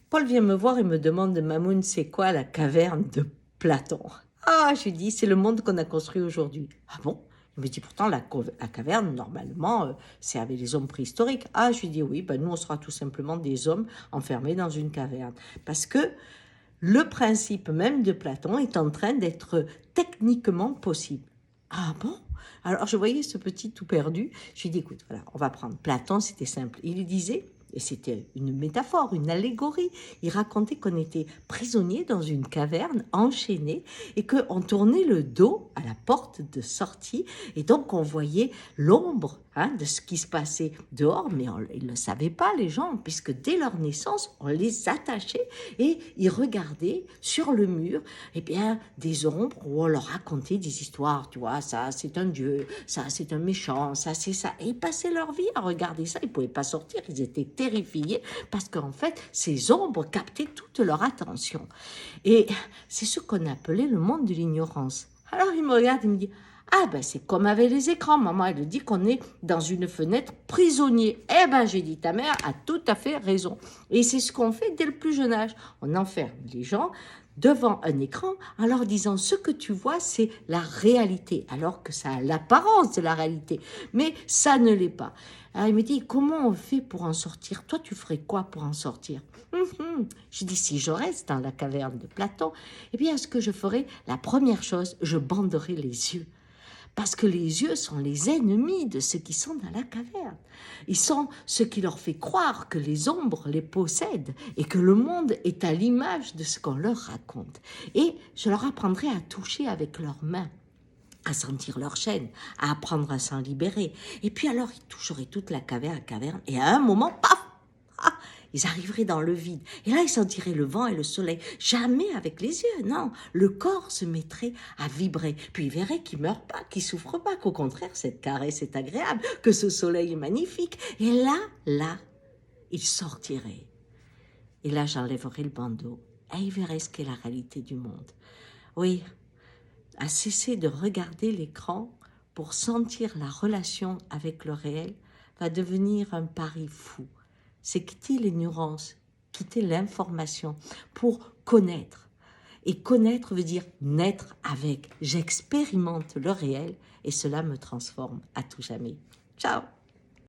Paul vient me voir et me demande, Mamoun, c'est quoi la caverne de Platon? Ah, je lui dis, c'est le monde qu'on a construit aujourd'hui. Ah bon? Il me dit, pourtant, la caverne, normalement, c'est avec les hommes préhistoriques. Ah, je lui dis, oui, ben nous, on sera tout simplement des hommes enfermés dans une caverne. Parce que le principe même de Platon est en train d'être techniquement possible. Ah bon? Alors, je voyais ce petit tout perdu. Je lui dis, écoute, voilà, on va prendre Platon, c'était simple. Il lui disait, et c'était une métaphore, une allégorie. Il racontait qu'on était prisonnier dans une caverne, enchaîné, et qu'on tournait le dos à la porte de sortie, et donc on voyait l'ombre de ce qui se passait dehors, mais ils ne le savaient pas, les gens, puisque dès leur naissance, on les attachait, et ils regardaient sur le mur, eh bien, des ombres où on leur racontait des histoires, tu vois, ça c'est un dieu, ça c'est un méchant, ça c'est ça, et ils passaient leur vie à regarder ça, ils ne pouvaient pas sortir, ils étaient terrifiés, parce qu'en fait, ces ombres captaient toute leur attention. Et c'est ce qu'on appelait le monde de l'ignorance. Alors il me regarde et me dit, ah ben c'est comme avec les écrans, maman, elle dit qu'on est dans une fenêtre prisonnier. Eh ben j'ai dit, ta mère a tout à fait raison. Et c'est ce qu'on fait dès le plus jeune âge. On enferme les gens devant un écran en leur disant, ce que tu vois, c'est la réalité, alors que ça a l'apparence de la réalité, mais ça ne l'est pas. Alors il me dit, comment on fait pour en sortir? Toi, tu ferais quoi pour en sortir? Je dis, si je reste dans la caverne de Platon, eh bien, ce que je ferais, la première chose, je banderais les yeux. Parce que les yeux sont les ennemis de ceux qui sont dans la caverne. Ils sont ce qui leur fait croire que les ombres les possèdent et que le monde est à l'image de ce qu'on leur raconte. Et je leur apprendrai à toucher avec leurs mains, à sentir leur chaîne, à apprendre à s'en libérer. Et puis alors, ils toucheraient toute la caverne, et à un moment, paf, ils arriveraient dans le vide. Et là, ils sentiraient le vent et le soleil. Jamais avec les yeux, non. Le corps se mettrait à vibrer. Puis ils verraient qu'ils ne meurent pas, qu'ils ne souffrent pas, qu'au contraire, cette caresse est agréable, que ce soleil est magnifique. Et là, ils sortiraient. Et là, j'enlèverais le bandeau. Et ils verraient ce qu'est la réalité du monde. Oui, à cesser de regarder l'écran pour sentir la relation avec le réel va devenir un pari fou. C'est quitter l'ignorance, quitter l'information pour connaître. Et connaître veut dire naître avec. J'expérimente le réel et cela me transforme à tout jamais. Ciao!